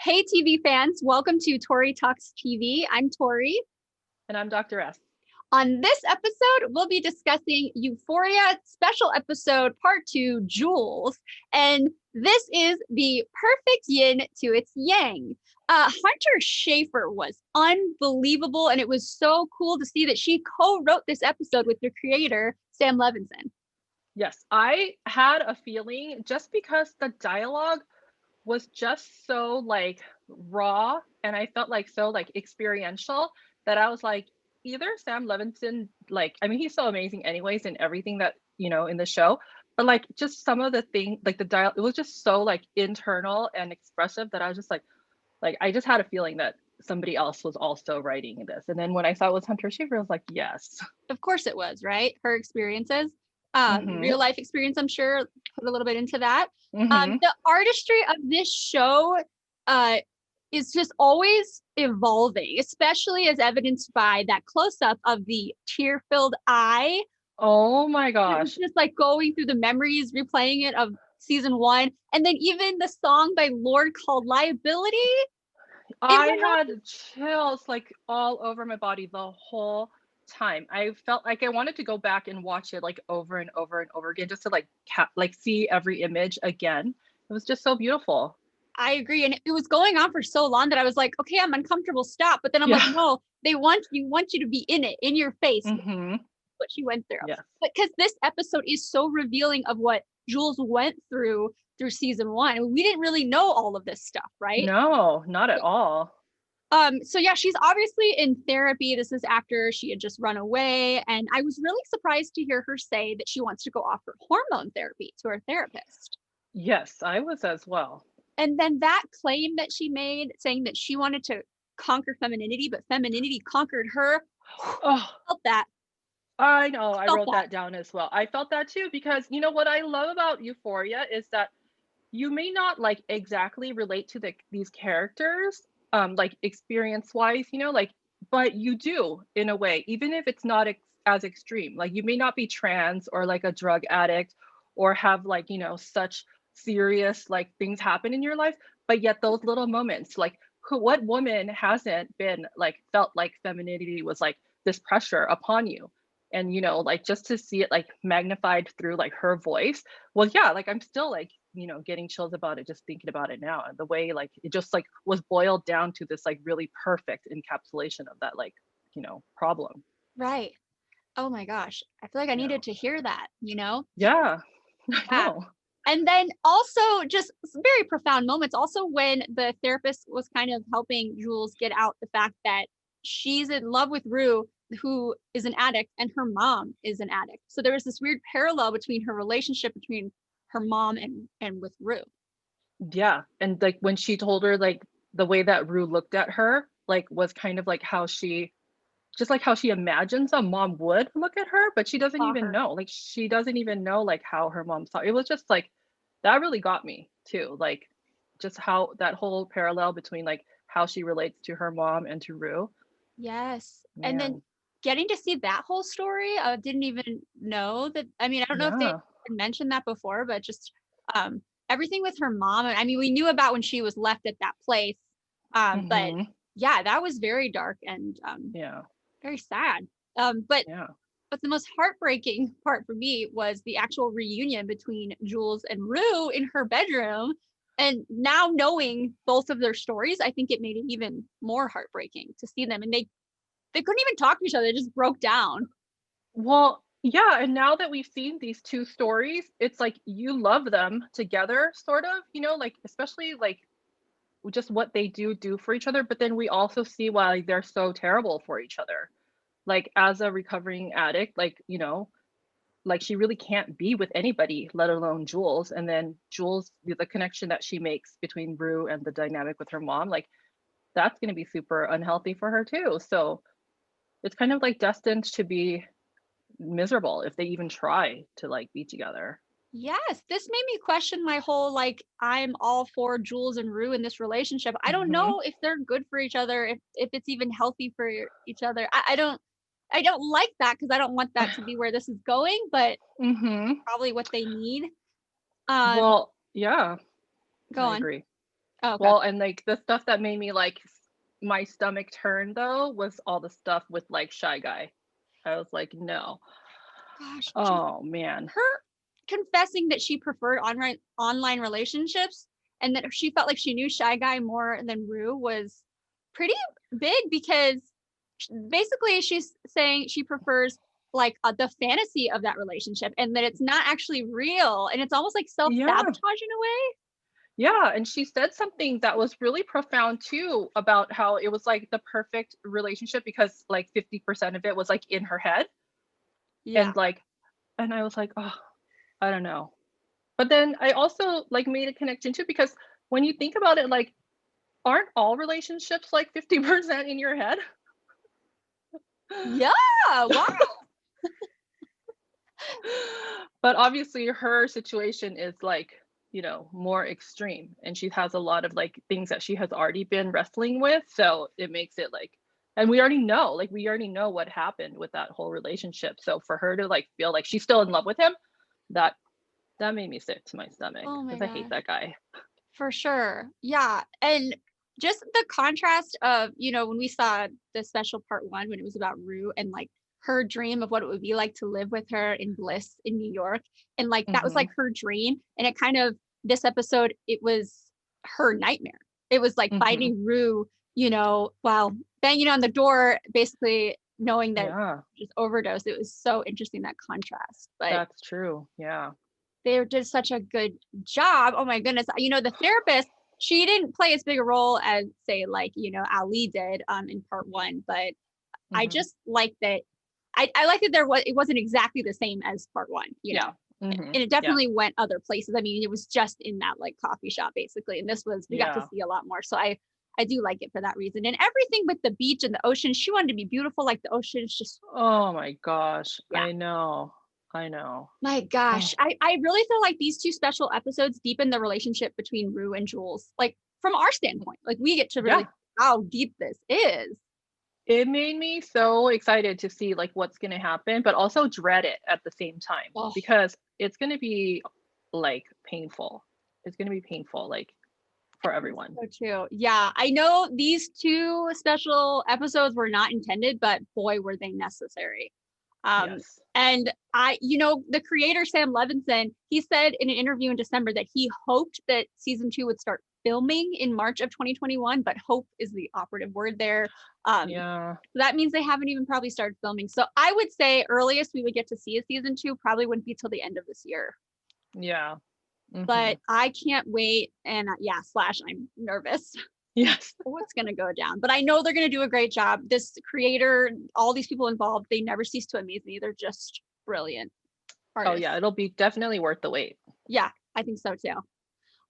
Hey, TV fans, welcome to Tori Talks TV. I'm Tori. And I'm Dr. S. On this episode, we'll be discussing Euphoria Special Episode Part 2, Jules. And this is the perfect yin to its yang. Hunter Schafer was unbelievable, and it was so cool to see that she co-wrote this episode with the creator, Sam Levinson. Yes, I had a feeling just because the dialogue was just so raw and I felt so experiential that I was like, either Sam Levinson, he's so amazing anyways in everything that, in the show, but just some of the things, the dialogue, it was just so internal and expressive that I was just like I just had a feeling that somebody else was also writing this. And then when I saw it was Hunter Schafer, I was like, yes. Of course it was, right? Her experiences. Mhm. Real life experience, I'm sure, put a little bit into that. Mhm. The artistry of this show is just always evolving, especially as evidenced by that close-up of the tear-filled eye. Oh my It was gosh. just going through the memories, replaying it of season 1. And then even the song by Lorde called Liability. I had chills all over my body the whole time. I felt like I wanted to go back and watch it over and over and over again just to see every image again. It was just so beautiful. I agree. And it was going on for so long that I was like, okay, I'm uncomfortable, stop. But then I'm like, no, they want you to be in it, in your face, what she went through. Yes. Because this episode is so revealing of what Jules went through season 1. We didn't really know all of this stuff, right? No, not at all. So yeah, she's obviously in therapy. This is after she had just run away. And I was really surprised to hear her say that she wants to go offer hormone therapy to her therapist. Yes, I was as well. And then that claim that she made saying that she wanted to conquer femininity, but femininity conquered her. Oh, I felt that. I know. I wrote that down as well. I felt that too, because what I love about Euphoria is that you may not exactly relate to these characters, experience wise, but you do in a way, even if it's not as extreme. You may not be trans or a drug addict or have such serious things happen in your life, but yet those little moments, what woman hasn't been felt like femininity was this pressure upon you, and just to see it magnified through her voice. Well, yeah, I'm still getting chills about it just thinking about it now, and the way it just was boiled down to this really perfect encapsulation of that problem. Right. Oh my gosh, I feel like I needed to hear that. Yeah. I know. And then also just some very profound moments also when the therapist was kind of helping Jules get out the fact that she's in love with Rue, who is an addict, and her mom is an addict. So there was this weird parallel between her relationship between her mom and with Rue. Yeah. And when she told her the way that Rue looked at her was kind of how she imagines a mom would look at her, but she doesn't even know. She doesn't even know how her mom saw. It was just that really got me too. Just how that whole parallel between how she relates to her mom and to Rue. Yes. Man. And then getting to see that whole story, didn't even know that. I mean, I don't know if they had mentioned that before, but just everything with her mom. I mean, we knew about when she was left at that place. But yeah, that was very dark and very sad. But the most heartbreaking part for me was the actual reunion between Jules and Rue in her bedroom. And now knowing both of their stories, I think it made it even more heartbreaking to see them. And they couldn't even talk to each other. They just broke down. Well, yeah. And now that we've seen these two stories, it's you love them together, sort of, especially just what they do for each other. But then we also see why they're so terrible for each other. As a recovering addict, she really can't be with anybody, let alone Jules. And then Jules, the connection that she makes between Rue and the dynamic with her mom, that's going to be super unhealthy for her too. So it's kind of destined to be miserable if they even try to be together. Yes, this made me question my whole I'm all for Jules and Rue in this relationship. I don't know if they're good for each other, if it's even healthy for each other. I don't like that because I don't want that to be where this is going, but probably what they need. Well, yeah. Go on. I agree. Oh, okay. Well, and like the stuff that made me like my stomach turn though was all the stuff with like Shy Guy. I was like, no. Gosh, Oh man. her confessing that she preferred online relationships and that she felt like she knew Shy Guy more than Rue was pretty big, because basically she's saying she prefers like the fantasy of that relationship and that it's not actually real, and it's almost like self-sabotage Yeah. in a way. Yeah, and she said something that was really profound too about how it was like the perfect relationship because like 50% of it was like in her head. Yeah. And like, and I was like, oh, I don't know. But then I also like made a connection too because when you think about it, like, aren't all relationships like 50% in your head? Yeah. Wow. But obviously her situation is like, you know, more extreme and she has a lot of like things that she has already been wrestling with, so it makes it like, and we already know, like we already know what happened with that whole relationship, so for her to like feel like she's still in love with him, that that made me sick to my stomach Oh my because I hate gosh. that guy. For sure. Yeah. And just the contrast of, when we saw the special part 1, when it was about Rue and like her dream of what it would be like to live with her in bliss in New York. And like that was Hmm. like her dream. And it kind of, this episode, it was her nightmare. It was like Hmm. finding Rue, while banging on the door, basically knowing that Yeah, just overdose. It was so interesting, that contrast. But that's true. Yeah. they did such a good job. Oh my goodness. The therapist, she didn't play as big a role as say like, Ali did in part 1, but I Hmm. just like that. I like that it wasn't exactly the same as part 1, Yeah. and it Yeah. definitely went other places. I mean, it was just in that like coffee shop basically. And we got to Yeah. see a lot more. So I do like it for that reason. And everything with the beach and the ocean, she wanted to be beautiful like the ocean. It's just, Oh my gosh. yeah. I know. I know. My gosh, I really feel like these 2 special episodes deepen the relationship between Rue and Jules. Like from our standpoint, like we get to really Yeah. see how deep this is. It made me so excited to see like what's going to happen, but also dread it at the same time Oh, because it's going to be like painful. It's going to be painful like for everyone. so too. Yeah, I know these 2 special episodes were not intended, but boy, were they necessary. Um, Yes. and the creator, Sam Levinson, he said in an interview in December that he hoped that season 2 would start filming in March of 2021, but hope is the operative word there. Yeah. That means they haven't even probably started filming. So I would say earliest we would get to see a season 2 probably wouldn't be till the end of this year. Yeah. Hmm. But I can't wait. And yeah, slash, I'm nervous Yes. what's going to go down. But I know they're going to do a great job. This creator, all these people involved, they never cease to amaze me. They're just brilliant Oh artists. yeah, it'll be definitely worth the wait. Yeah, I think so too.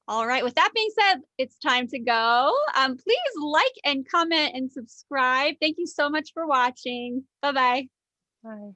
All right. With that being said, it's time to go. Please like and comment and subscribe. Thank you so much for watching. Bye-bye. Bye.